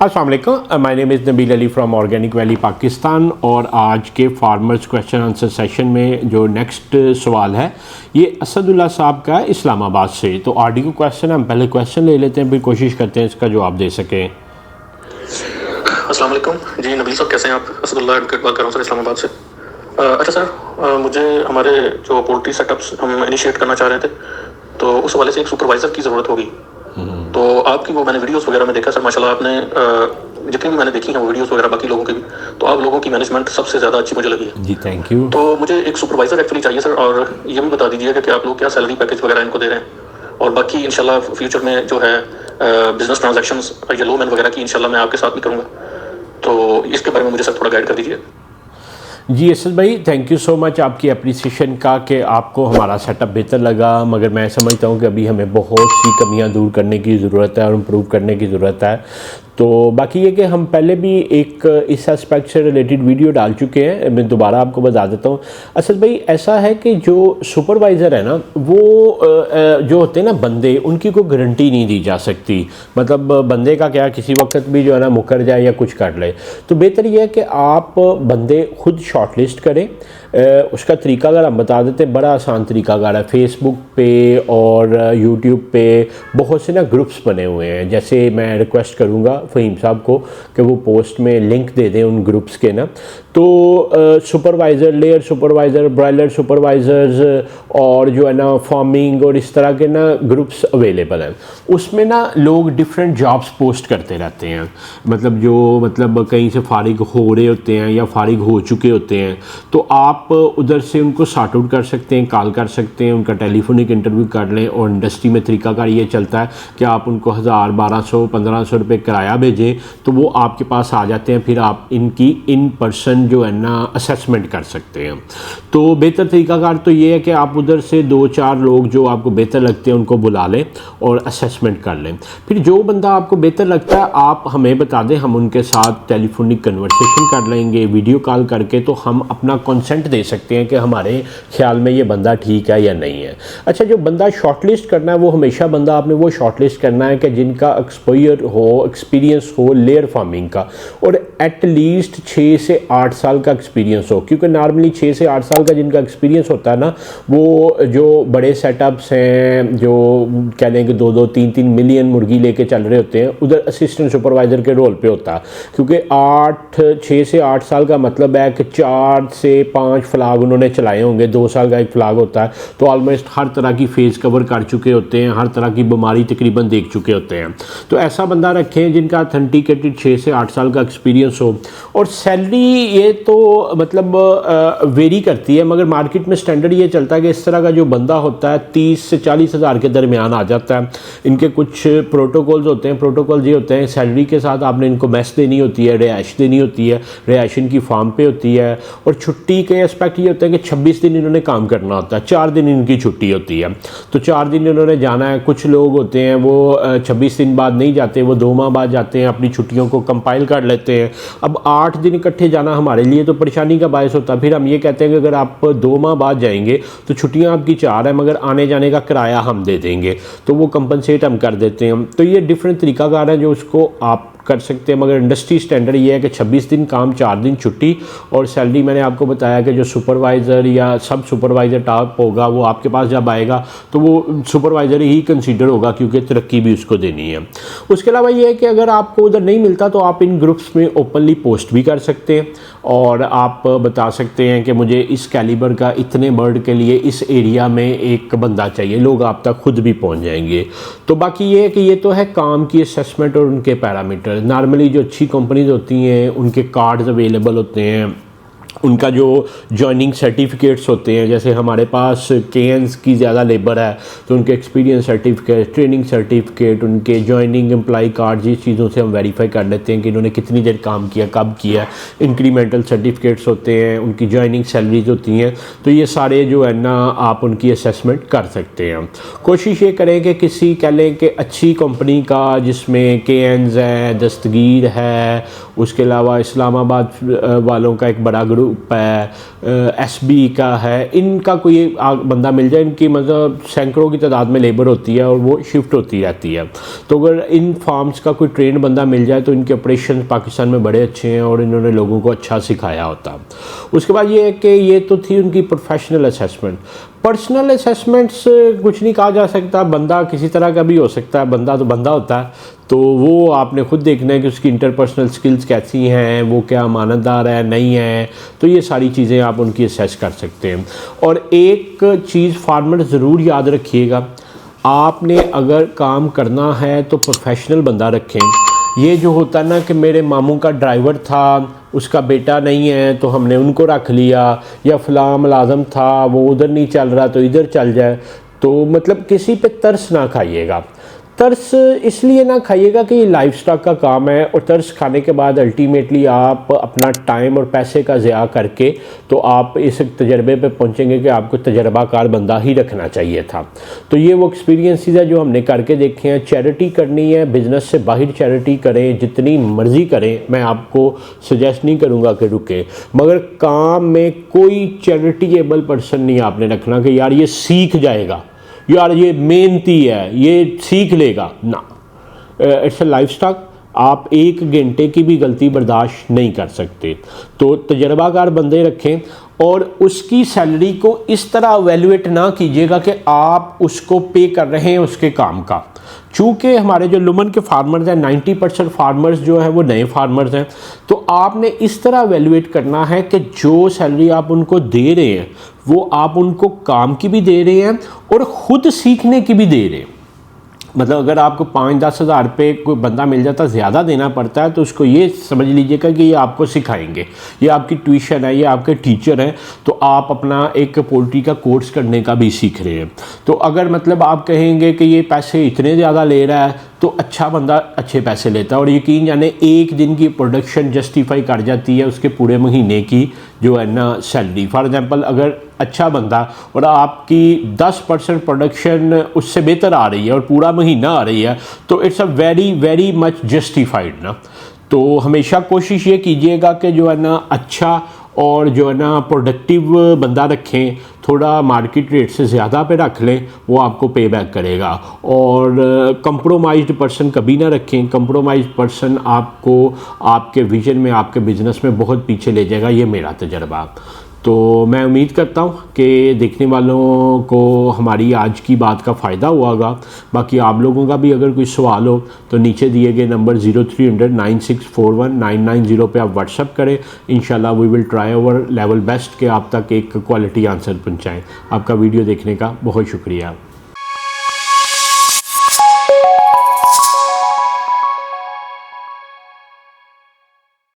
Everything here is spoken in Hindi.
अस्सलाम वालेकुम, my name is Nabeel Ali from organic valley Pakistan. और आज के फार्मर्स क्वेश्चन आंसर सेशन में जो नेक्स्ट सवाल है ये असदुल्ला साहब का है इस्लामाबाद से। तो आरडीओ क्वेश्चन है, हम पहले क्वेश्चन ले लेते हैं फिर कोशिश करते हैं इसका जवाब दे सकें। अस्सलाम वालेकुम जी नबील साहब, कैसे हैं आप? असदुल्ला एडवोकेट बात कर रहा हूँ सर, इस्लामाबाद से। अच्छा सर, मुझे हमारे जो पोल्ट्री सेटअप्स हम इनिशिएट करना चाह रहे थे तो उस हवाले से एक सुपरवाइज़र की ज़रूरत होगी। तो आपकी वो मैंने वीडियोस वगैरह में देखा सर, माशाल्लाह आपने जितनी भी मैंने देखी हैं वो वीडियोस वगैरह बाकी लोगों की भी, तो आप लोगों की मैनेजमेंट सबसे ज़्यादा अच्छी मुझे लगी है जी। Thank you. तो मुझे एक सुपरवाइज़र एक्चुअली चाहिए सर, और ये भी बता दीजिएगा कि आप लोग क्या सैलरी पैकेज वगैरह इनको दे रहे हैं, और बाकी इंशाल्लाह फ्यूचर में जो है बिजनेस ट्रांजैक्शंस या लोन वगैरह की इंशाल्लाह मैं आपके साथ भी करूँगा, तो इसके बारे में मुझे सर थोड़ा गाइड कर दीजिए। जी असद भाई, थैंक यू सो मच आपकी अप्रिसिएशन का कि आपको हमारा सेटअप बेहतर लगा, मगर मैं समझता हूँ कि अभी हमें बहुत सी कमियाँ दूर करने की ज़रूरत है और इम्प्रूव करने की ज़रूरत है। तो बाकी ये कि हम पहले भी एक इस एस्पेक्ट से रिलेटेड वीडियो डाल चुके हैं, मैं दोबारा आपको बता देता हूँ। असद भाई ऐसा है कि जो सुपरवाइज़र है ना वो जो होते हैं ना बंदे, उनकी कोई गारंटी नहीं दी जा सकती। मतलब बंदे का क्या, किसी वक्त भी जो है ना मुकर जाए या कुछ कर ले। तो बेहतर यह है कि आप बंदे खुद शॉर्टलिस्ट करें। उसका तरीका अगर हम बता देते हैं, बड़ा आसान तरीका अगर है, फेसबुक पे और यूट्यूब पे बहुत से ना ग्रुप्स बने हुए हैं। जैसे मैं रिक्वेस्ट करूँगा फ़हीम साहब को कि वो पोस्ट में लिंक दे दें उन ग्रुप्स के ना। तो supervisor, layer supervisor, broiler supervisors और जो है ना फार्मिंग और इस तरह के ना ग्रुप्स अवेलेबल हैं। उसमें ना लोग डिफरेंट जॉब्स पोस्ट करते रहते हैं, मतलब कहीं से फारिग हो रहे होते हैं या फारिग हो चुके होते हैं। तो आप उधर से उनको सॉर्ट आउट कर सकते हैं, कॉल कर सकते हैं, उनका टेलीफोनिक इंटरव्यू कर लें। और इंडस्ट्री में तरीकाकार ये चलता है कि आप उनको 1000, 1200, 1500 रुपये किराया भेजें तो वो आपके पास आ जाते हैं। फिर आप इनकी इन पर्सन जो है ना असेसमेंट कर सकते हैं। तो बेहतर तरीकाकार तो ये है कि आप उधर से 2-4 लोग जो आपको बेहतर लगते हैं उनको बुला लें और असेसमेंट कर लें। फिर जो बंदा आपको बेहतर लगता है आप हमें बता दें, हम उनके साथ टेलीफोनिक कन्वर्सेशन कर लेंगे, वीडियो कॉल करके। तो हम अपना कंसेंट दे सकते हैं कि हमारे ख्याल में ये बंदा ठीक है या नहीं है। अच्छा, जो बंदा शॉर्टलिस्ट करना है वो हमेशा बंदा आपने वो शॉर्टलिस्ट करना है कि जिनका एक्सपीरियंस हो लेयर फार्मिंग का, और एट लीस्ट 6 से 8 साल का एक्सपीरियंस हो। क्योंकि नॉर्मली 6 से 8 साल का जिनका एक्सपीरियंस होता है ना, वो जो बड़े सेटअप्स हैं, जो कह लें कि 2-2, 3-3 मिलियन मुर्गी लेके चल रहे होते हैं, उधर असिस्टेंट सुपरवाइज़र के रोल पे होता है। क्योंकि 6 से 8 साल का मतलब है कि 4 से 5 फ्लाग उन्होंने चलाए होंगे, 2 साल का एक फ्लाग होता है। तो ऑलमोस्ट हर तरह की फेज़ कवर कर चुके होते हैं, हर तरह की बीमारी तकरीबन देख चुके होते हैं। तो ऐसा बंदा रखें जिनका अथेंटिकेटेड 6 से 8 साल का एक्सपीरियंस हो। और सैलरी ये तो मतलब वेरी करती है, मगर मार्केट में स्टैंडर्ड ये चलता है कि इस तरह का जो बंदा होता है 30 से 40 हज़ार के दरमियान आ जाता है। इनके कुछ प्रोटोकॉल्स होते हैं। प्रोटोकॉल ये होते हैं, सैलरी के साथ आपने इनको मेस देनी होती है, रिहाइश देनी होती है, रिहाइश इनकी फार्म पे होती है। और छुट्टी के एस्पेक्ट ये होता है कि 26 दिन इन्होंने काम करना होता है, 4 दिन इनकी छुट्टी होती है। तो 4 दिन इन्होंने जाना है। कुछ लोग होते हैं वो 26 दिन बाद नहीं जाते, वो 2 माह बाद जाते हैं, अपनी छुट्टियों को कंपाइल कर लेते हैं। अब 8 दिन इकट्ठे जाना हमारे लिए तो परेशानी का बायस होता है। फिर हम ये कहते हैं कि अगर आप 2 माह बाद जाएंगे तो छुट्टियां आपकी 4 है, मगर आने जाने का किराया हम दे देंगे, तो वो कंपनसेट हम कर देते हैं। तो ये डिफरेंट तरीकाकार है जो उसको आप कर सकते हैं। मगर इंडस्ट्री स्टैंडर्ड ये है कि 26 दिन काम, 4 दिन छुट्टी। और सैलरी मैंने आपको बताया कि जो सुपरवाइज़र या सब सुपरवाइज़र टॉप होगा वो आपके पास जब आएगा तो वो सुपरवाइज़र ही कंसीडर होगा, क्योंकि तरक्की भी उसको देनी है। उसके अलावा ये है कि अगर आपको उधर नहीं मिलता तो आप इन ग्रुप्स में ओपनली पोस्ट भी कर सकते हैं और आप बता सकते हैं कि मुझे इस कैलिबर का इतने बर्ड के लिए इस एरिया में एक बंदा चाहिए। लोग आप तक खुद भी पहुँच जाएंगे। तो बाकी ये है कि ये तो है काम की असेसमेंट और उनके पैरामीटर। नॉर्मली जो अच्छी कंपनीज होती हैं उनके कार्ड्स अवेलेबल होते हैं, उनका जो जॉइनिंग सर्टिफिकेट्स होते हैं। जैसे हमारे पास केएन्स की ज़्यादा लेबर है तो उनके एक्सपीरियंस सर्टिफिकेट, ट्रेनिंग सर्टिफिकेट, उनके जॉइनिंग एम्प्लॉय कार्ड, ये चीज़ों से हम वेरीफाई कर लेते हैं कि इन्होंने कितनी देर काम किया, कब किया। इंक्रीमेंटल सर्टिफिकेट्स होते हैं, उनकी जॉइनिंग सैलरीज होती हैं। तो ये सारे जो है ना आप उनकी असेसमेंट कर सकते हैं। कोशिश ये करें कि किसी कह लें कि अच्छी कंपनी का जिसमें केएन्स है, दस्तगीर है उसके अलावा इस्लामाबाद वालों का एक बड़ा ग्रुप है, SB का है, इनका कोई बंदा मिल जाए, इनकी मतलब सैकड़ों की तादाद में लेबर होती है और वो शिफ्ट होती रहती है। तो अगर इन फार्म्स का कोई ट्रेंड बंदा मिल जाए तो इनके ऑपरेशन पाकिस्तान में बड़े अच्छे हैं और इन्होंने लोगों को अच्छा सिखाया होता। उसके बाद ये है कि ये तो थी उनकी प्रोफेशनल असेसमेंट। पर्सनल असेसमेंट्स कुछ नहीं कहा जा सकता, बंदा किसी तरह का भी हो सकता है, बंदा तो बंदा होता है, तो वो आपने खुद देखना है कि उसकी इंटरपर्सनल स्किल्स कैसी हैं, वो क्या अमानतदार है नहीं है, तो ये सारी चीज़ें आप उनकी असेस कर सकते हैं। और एक चीज़ फार्मर ज़रूर याद रखिएगा, आपने अगर काम करना है तो प्रोफेशनल बंदा रखें। ये जो होता है ना कि मेरे मामू का ड्राइवर था, उसका बेटा नहीं है तो हमने उनको रख लिया, या फ़लाँ मुलाज़म था वो उधर नहीं चल रहा तो इधर चल जाए, तो मतलब किसी पे तरस ना खाइएगा। तरस इसलिए ना खाइएगा कि ये लाइफस्टाइल का काम है, और तरस खाने के बाद अल्टीमेटली आप अपना टाइम और पैसे का ज़िया करके तो आप इस तजर्बे पे पहुंचेंगे कि आपको तजर्बाकार बंदा ही रखना चाहिए था। तो ये वो एक्सपीरियंसेस है जो हमने करके देखे हैं। चैरिटी करनी है, बिज़नेस से बाहर चैरिटी करें, जितनी मर्ज़ी करें, मैं आपको सजेस्ट नहीं करूँगा कि रुके, मगर काम में कोई चैरिटेबल पर्सन नहीं आपने रखना कि यार ये सीख जाएगा, यार ये मेहनती है ये सीख लेगा ना। इट्स अ लाइफस्टाइल, आप 1 घंटे की भी गलती बर्दाश्त नहीं कर सकते। तो तजर्बाकार बंदे रखें और उसकी सैलरी को इस तरह एवेल्यूएट ना कीजिएगा कि आप उसको पे कर रहे हैं उसके काम का। चूँकि हमारे जो लुमन के फार्मर्स हैं 90% फार्मर्स जो है वो नए फार्मर्स हैं, तो आपने इस तरह एवेल्यूएट करना है कि जो सैलरी आप उनको दे रहे हैं वो आप उनको काम की भी दे रहे हैं और ख़ुद सीखने की भी दे रहे हैं। मतलब अगर आपको 5-10 हज़ार रुपये कोई बंदा मिल जाता, ज़्यादा देना पड़ता है, तो उसको ये समझ लीजिएगा कि ये आपको सिखाएंगे, ये आपकी ट्यूशन है, ये आपके टीचर हैं, तो आप अपना एक पोल्ट्री का कोर्स करने का भी सीख रहे हैं। तो अगर मतलब आप कहेंगे कि ये पैसे इतने ज़्यादा ले रहा है, तो अच्छा बंदा अच्छे पैसे लेता है, और यकीन जाने 1 दिन की प्रोडक्शन जस्टिफाई कर जाती है उसके पूरे महीने की जो है ना सैलरी। फॉर एग्जांपल अगर अच्छा बंदा और आपकी 10% प्रोडक्शन उससे बेहतर आ रही है और पूरा महीना आ रही है, तो it's a very much justified ना। तो हमेशा कोशिश ये कीजिएगा कि जो है ना अच्छा और जो है ना प्रोडक्टिव बंदा रखें, थोड़ा मार्केट रेट से ज़्यादा पे रख लें, वो आपको पे बैक करेगा। और कंप्रोमाइज्ड पर्सन कभी ना रखें, कंप्रोमाइज्ड पर्सन आपको आपके विजन में, आपके बिज़नेस में बहुत पीछे ले जाएगा, ये मेरा तजर्बा। तो मैं उम्मीद करता हूँ कि देखने वालों को हमारी आज की बात का फ़ायदा हुआ होगा। बाकी आप लोगों का भी अगर कोई सवाल हो तो नीचे दिए गए नंबर 0300 9641 990 पे आप व्हाट्सअप करें। इंशाल्लाह we will try our level best कि आप तक एक क्वालिटी आंसर पहुँचाएँ। आपका वीडियो देखने का बहुत शुक्रिया।